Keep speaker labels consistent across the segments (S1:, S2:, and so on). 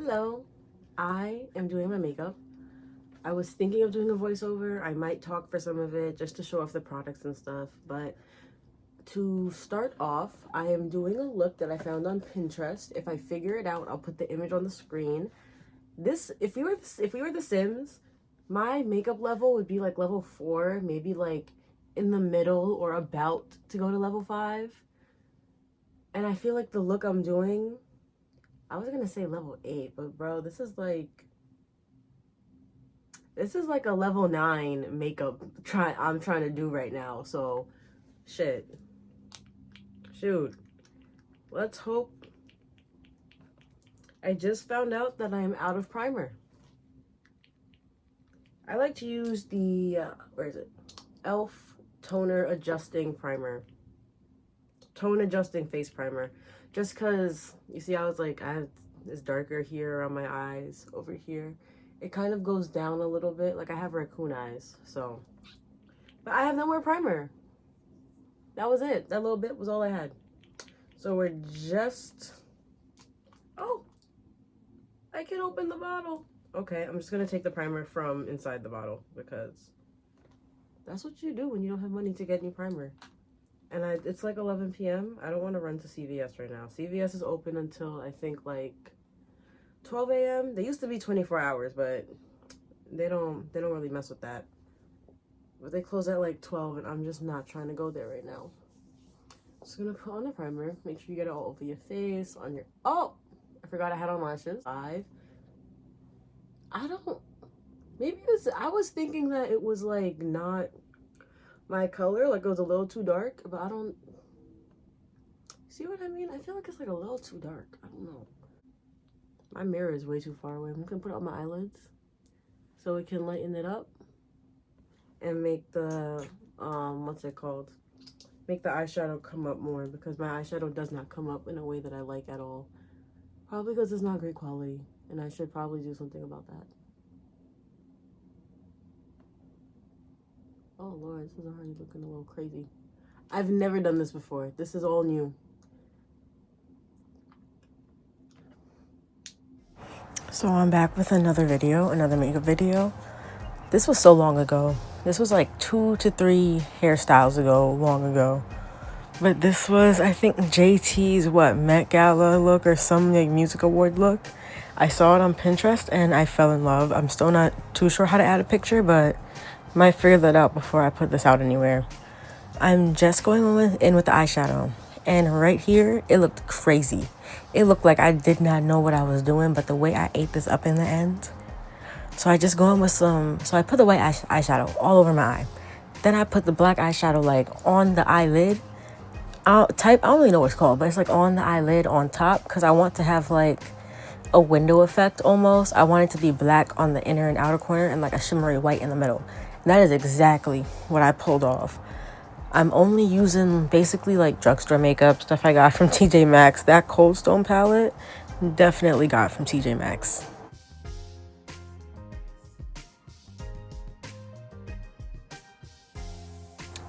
S1: Hello, I am doing my makeup. I was thinking of doing a voiceover. I might talk for some of it just to show off the products and stuff. But to start off, I am doing a look that I found on Pinterest. If I figure it out, I'll put the image on the screen. This, if we were The Sims, my makeup level would be like level 4, maybe like in the middle or about to go to level 5. And I feel like the look I'm doing, I was gonna say level 8, but bro, this is like a level 9 makeup I'm trying to do right now. So shit. Shoot. Let's hope. I just found out that I'm out of primer. I like to use the where is it? e.l.f. toner adjusting primer. Tone adjusting face primer. Just because you see I have this darker here around my eyes, over here. It kind of goes down a little bit. Like I have raccoon eyes, so. But I have no more primer. That was it. That little bit was all I had. So we're just, oh, I can open the bottle. Okay, I'm just gonna take the primer from inside the bottle because that's what you do when you don't have money to get new primer. And it's like 11 p.m. I don't want to run to CVS right now. CVS is open until I think like 12 a.m. They used to be 24 hours, but they don't really mess with that. But they close at like 12 and I'm just not trying to go there right now. Just gonna put on the primer. Make sure you get it all over your face, on your, oh, I forgot I had on lashes. 5. I was thinking that it was like not my color, like it was a little too dark, but I don't, see what I mean? I feel like it's like a little too dark. I don't know. My mirror is way too far away. I'm gonna put it on my eyelids so we can lighten it up and make the, what's it called? Make the eyeshadow come up more, because my eyeshadow does not come up in a way that I like at all. Probably because it's not great quality, and I should probably do something about that. Oh Lord, this is already looking a little crazy. I've never done this before. This is all new. So I'm back with another makeup video. This was so long ago. This was like 2 to 3 hairstyles ago, long ago. But this was, I think, JT's Met Gala look or some like music award look. I saw it on Pinterest and I fell in love. I'm still not too sure how to add a picture, but I might figure that out before I put this out anywhere. I'm just going in with the eyeshadow. And right here, it looked crazy. It looked like I did not know what I was doing, but the way I ate this up in the end. So I just go in with so I put the white eyeshadow all over my eye. Then I put the black eyeshadow like on the eyelid. I don't really know what it's called, but it's like on the eyelid on top, because I want to have like a window effect almost. I want it to be black on the inner and outer corner and like a shimmery white in the middle. And that is exactly what I pulled off. I'm only using basically like drugstore makeup, stuff I got from TJ Maxx. That Cold Stone palette, definitely got from TJ Maxx.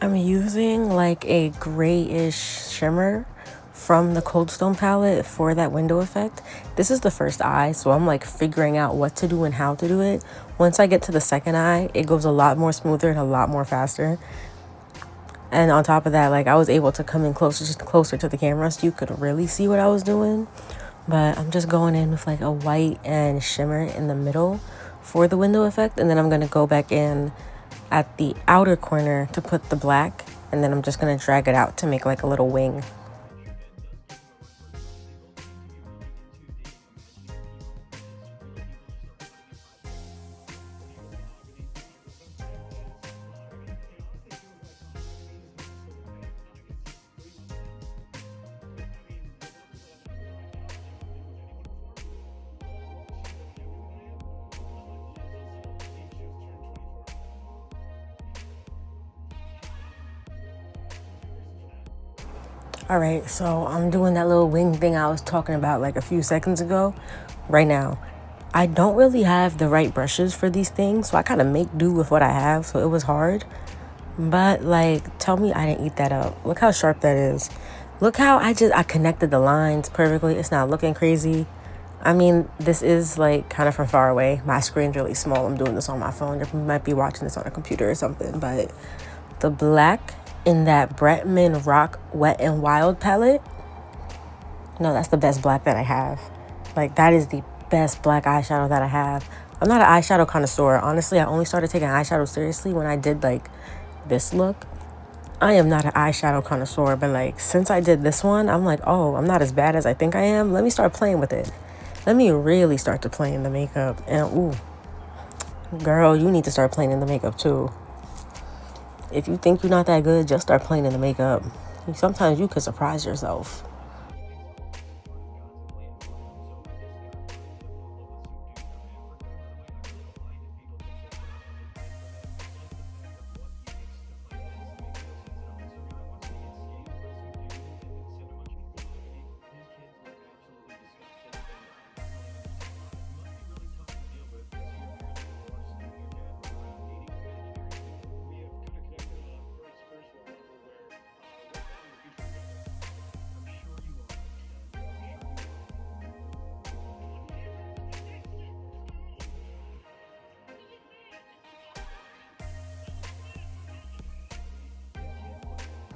S1: I'm using like a grayish shimmer from the Cold Stone palette for that window effect. This is the first eye, so I'm like figuring out what to do and how to do it. Once I get to the second eye, it goes a lot more smoother and a lot more faster. And on top of that, like I was able to come in closer to the camera so you could really see what I was doing. But I'm just going in with like a white and shimmer in the middle for the window effect. And then I'm going to go back in at the outer corner to put the black. And then I'm just going to drag it out to make like a little wing. All right, so I'm doing that little wing thing I was talking about like a few seconds ago right now. I don't really have the right brushes for these things, so I kind of make do with what I have, so it was hard. But like, tell me I didn't eat that up. Look how sharp that is. Look how I connected the lines perfectly. It's not looking crazy. I mean, this is like kind of from far away. My screen's really small. I'm doing this on my phone. You might be watching this on a computer or something. But the black in that Bretman Rock Wet and Wild palette, no, that's the best black that I have. Like, that is the best black eyeshadow that I have. I'm not an eyeshadow connoisseur. Honestly, I only started taking eyeshadow seriously when I did like this look. I am not an eyeshadow connoisseur, but like since I did this one, I'm like, oh, I'm not as bad as I think I am. Let me start playing with it. Let me really start to play in the makeup. And ooh, girl, you need to start playing in the makeup too. If you think you're not that good, just start playing in the makeup. Sometimes you could surprise yourself.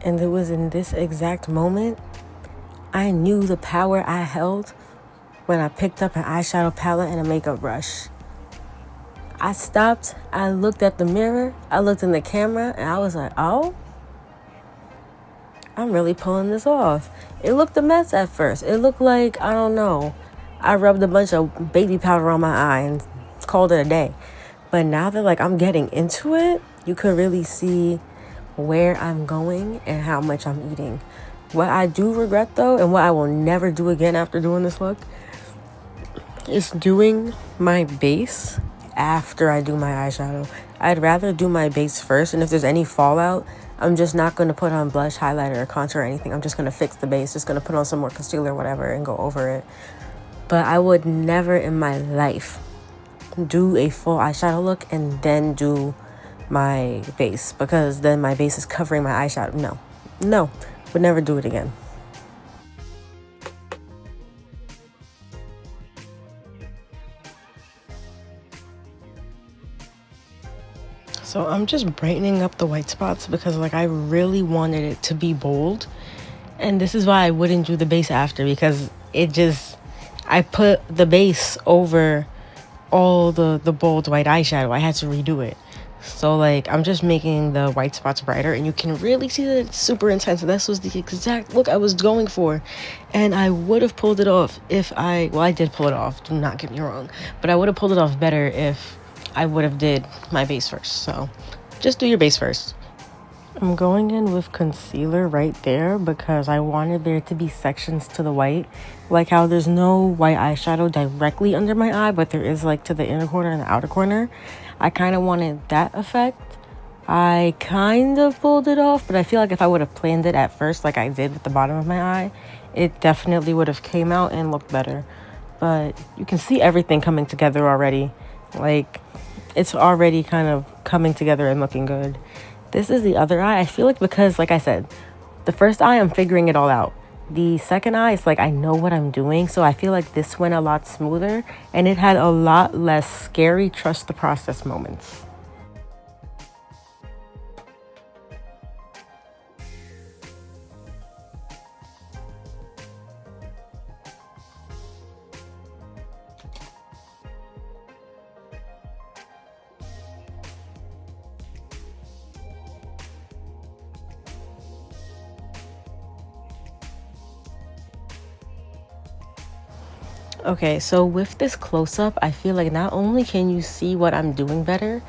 S1: And it was in this exact moment I knew the power I held when I picked up an eyeshadow palette and a makeup brush. I stopped, I looked at the mirror, I looked in the camera, and I was like, oh, I'm really pulling this off. It looked a mess at first. It looked like, I don't know, I rubbed a bunch of baby powder on my eye and called it a day. But now that like I'm getting into it, you could really see where I'm going and how much I'm eating. What I do regret though, and what I will never do again after doing this look, is doing my base after I do my eyeshadow. I'd rather do my base first, and if there's any fallout, I'm just not going to put on blush, highlighter, or contour or anything. I'm just going to fix the base, just going to put on some more concealer or whatever and go over it. But I would never in my life do a full eyeshadow look and then do my base, because then my base is covering my eyeshadow. No, would never do it again. So I'm just brightening up the white spots because like I really wanted it to be bold. And this is why I wouldn't do the base after, because I put the base over all the bold white eyeshadow. I had to redo it. So like I'm just making the white spots brighter, and you can really see that it's super intense. This was the exact look I was going for, and I would have pulled it off if I did pull it off, do not get me wrong, but I would have pulled it off better if I would have did my base first. So just do your base first. I'm going in with concealer right there because I wanted there to be sections to the white, like how there's no white eyeshadow directly under my eye, but there is like to the inner corner and the outer corner. I kind of wanted that effect. I kind of pulled it off, but I feel like if I would have planned it at first like I did with the bottom of my eye, it definitely would have came out and looked better. But you can see everything coming together already. Like, it's already kind of coming together and looking good. This is the other eye. I feel like because, like I said, the first eye, I'm figuring it all out. The second eye, it's like I know what I'm doing. So I feel like this went a lot smoother and it had a lot less scary trust the process moments. Okay, so with this close-up, I feel like not only can you see what I'm doing better,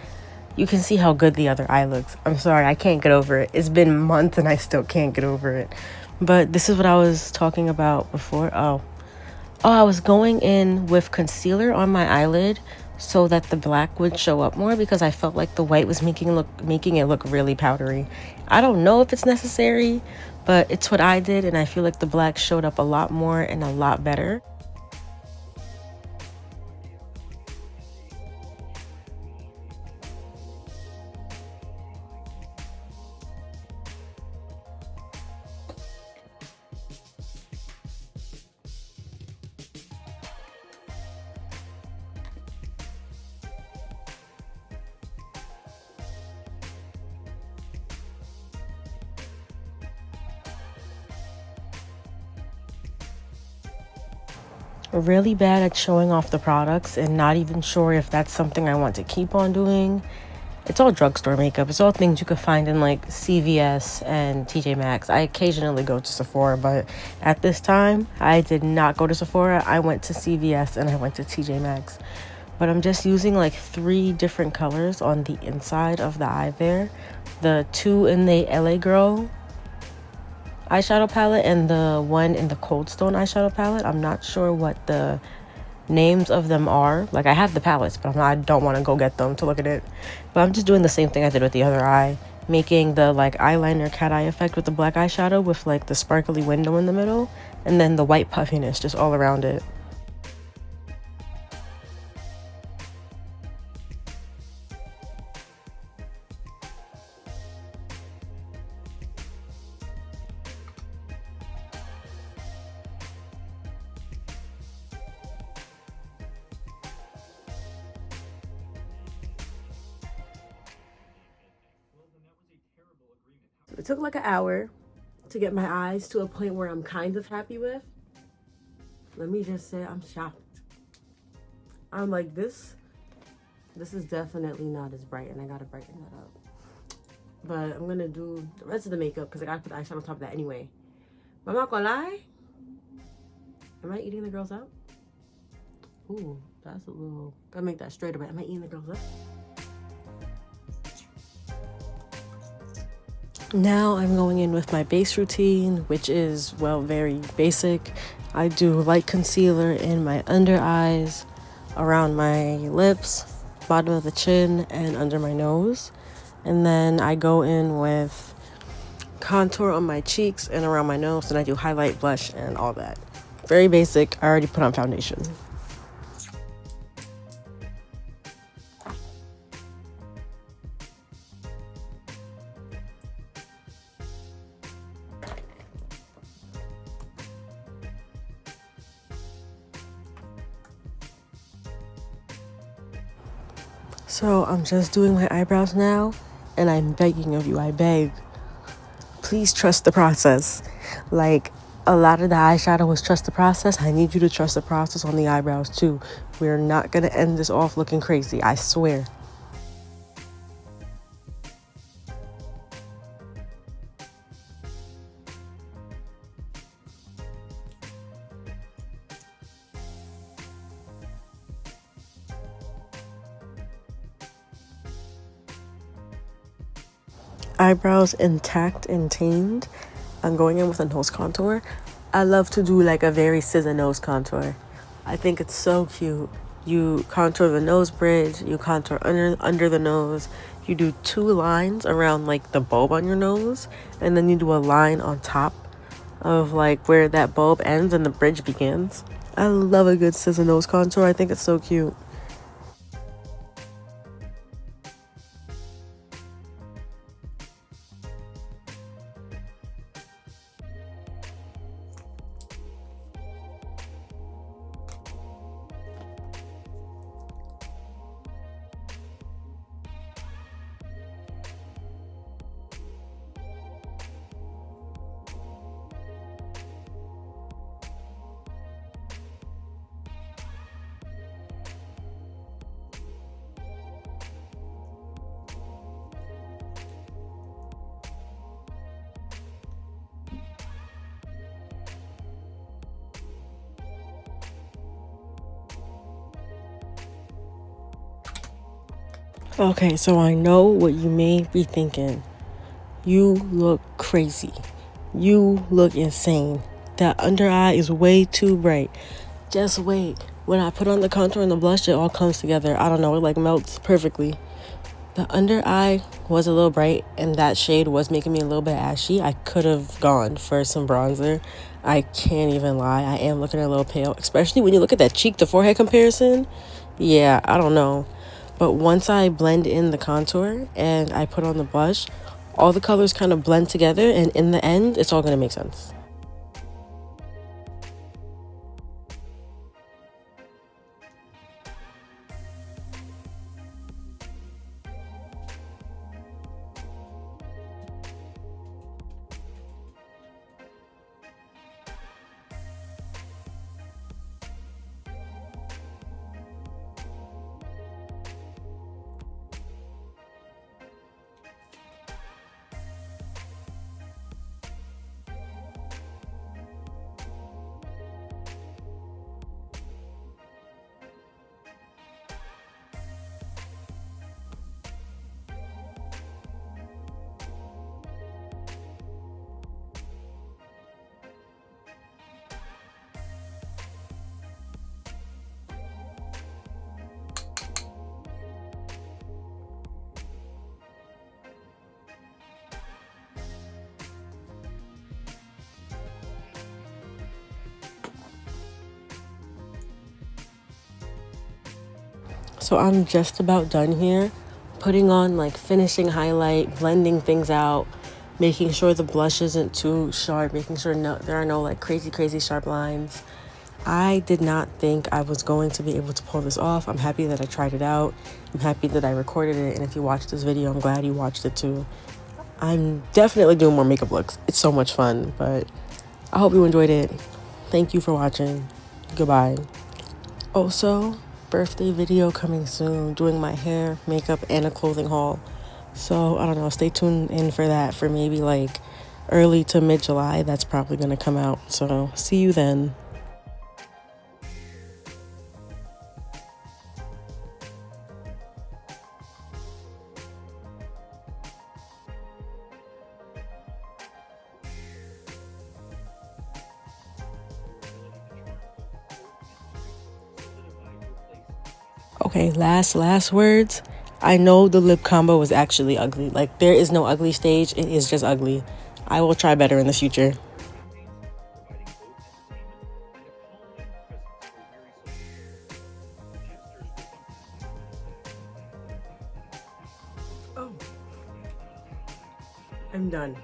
S1: you can see how good the other eye looks. I'm sorry, I can't get over it. It's been months and I still can't get over it. But this is what I was talking about before. I was going in with concealer on my eyelid so that the black would show up more, because I felt like the white was making it look really powdery. I don't know if it's necessary, but it's what I did, and I feel like the black showed up a lot more and a lot better. really bad at showing off the products and not even sure if that's something I want to keep on doing. It's all drugstore makeup. It's all things you could find in like CVS and TJ Maxx. I occasionally go to Sephora, but at this time, I did not go to Sephora. I went to CVS and I went to TJ Maxx. But I'm just using like 3 different colors on the inside of the eye there. The 2 in the LA Girl eyeshadow palette and the 1 in the Cold Stone eyeshadow palette. I'm not sure what the names of them are. Like, I have the palettes, but I don't want to go get them to look at it. But I'm just doing the same thing I did with the other eye, making the like eyeliner cat eye effect with the black eyeshadow with like the sparkly window in the middle, and then the white puffiness just all around it. It took like an hour to get my eyes to a point where I'm kind of happy with. Let me just say I'm shocked. I'm like, this is definitely not as bright, and I gotta brighten that up. But I'm gonna do the rest of the makeup because I gotta put the eyeshadow on top of that anyway. But I'm not gonna lie. Am I eating the girls out? Ooh, that's a little, gotta make that straight a bit. Am I eating the girls up? Now I'm going in with my base routine, which is, well, very basic. I do light concealer in my under eyes, around my lips, bottom of the chin, and under my nose. And then I go in with contour on my cheeks and around my nose, and I do highlight, blush, and all that. Very basic. I already put on foundation. So I'm just doing my eyebrows now, and I'm begging of you, I beg, please trust the process. Like, a lot of the eyeshadow was trust the process. I need you to trust the process on the eyebrows too. We're not gonna end this off looking crazy, I swear. Eyebrows intact and tamed. I'm going in with a nose contour. I love to do like a very scissor nose contour. I think it's so cute. You contour the nose bridge, you contour under the nose, you do 2 lines around like the bulb on your nose, and then you do a line on top of like where that bulb ends and the bridge begins. I love a good scissor nose contour. I think it's so cute. Okay, so I know what you may be thinking. You look crazy. You look insane. That under eye is way too bright. Just wait. When I put on the contour and the blush, it all comes together. I don't know, it like melts perfectly. The under eye was a little bright, and that shade was making me a little bit ashy. I could have gone for some bronzer. I can't even lie. I am looking a little pale, especially when you look at that cheek to forehead comparison. Yeah, I don't know. But once I blend in the contour and I put on the blush, all the colors kind of blend together, and in the end, it's all going to make sense. So I'm just about done here, putting on like finishing highlight, blending things out, making sure the blush isn't too sharp, making sure there are no like crazy sharp lines. I did not think I was going to be able to pull this off. I'm happy that I tried it out. I'm happy that I recorded it, and if you watched this video, I'm glad you watched it too. I'm definitely doing more makeup looks. It's so much fun, but I hope you enjoyed it. Thank you for watching. Goodbye. Also, birthday video coming soon, doing my hair, makeup, and a clothing haul. So, I don't know, stay tuned in for that for maybe like early to mid-July. That's probably going to come out. So, see you then. Okay, last words. I know the lip combo was actually ugly. Like, there is no ugly stage. It is just ugly. I will try better in the future. Oh, I'm done.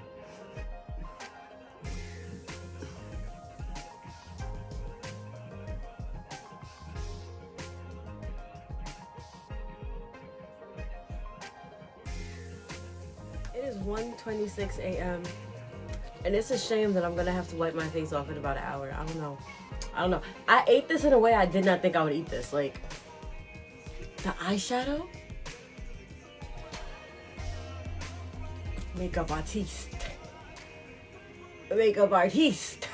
S1: It is 1:26 a.m. and it's a shame that I'm gonna have to wipe my face off in about an hour. I don't know. I ate this in a way I did not think I would eat this. Like, the eyeshadow? Makeup artiste. Makeup artiste.